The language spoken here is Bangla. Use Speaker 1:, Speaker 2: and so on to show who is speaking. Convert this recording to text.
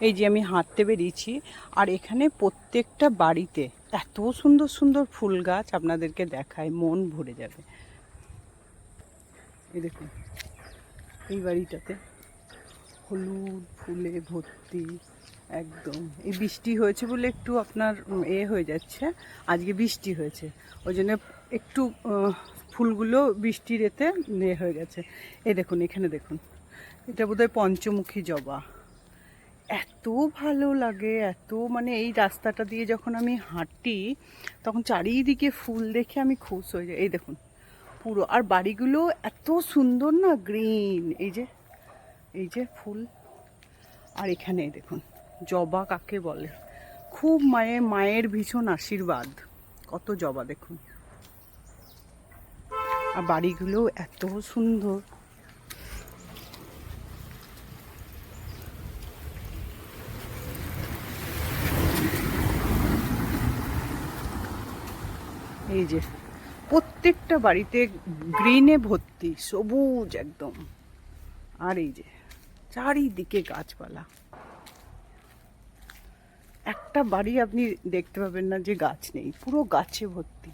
Speaker 1: এই যে আমি হাঁটতে বেরিয়েছি, আর এখানে প্রত্যেকটা বাড়িতে এত সুন্দর সুন্দর ফুল গাছ, আপনাদেরকে দেখায় মন ভরে যাবে। এই দেখুন, এই বাড়িটাতে হলুদ ফুলে ভর্তি একদম। এই বৃষ্টি হয়েছে বলে একটু আপনার হয়ে যাচ্ছে, আজকে বৃষ্টি হয়েছে ওই জন্য একটু ফুলগুলো বৃষ্টির এতে হয়ে গেছে। এই দেখুন, এখানে দেখুন, এটা বোধহয় পঞ্চমুখী জবা। এত ভালো লাগে, এত মানে এই রাস্তাটা দিয়ে যখন আমি হাঁটি তখন চারিদিকে ফুল দেখে আমি খুশ হয়ে যাই। এই দেখুন পুরো, আর বাড়িগুলো এত সুন্দর না, গ্রিন। এই যে ফুল, আর এখানে দেখুন জবা কাকে বলে, খুব মায়ের ভীষণ আশীর্বাদ, কত জবা দেখুন। আর বাড়িগুলো এত সুন্দর। এই যে প্রত্যেকটা বাড়িতে গ্রিনে ভর্তি, সবুজ একদম। আর এই যে চারিদিকে গাছপালা, একটা বাড়ি আপনি দেখতে পাবেন না যে গাছ নেই, পুরো গাছে ভর্তি।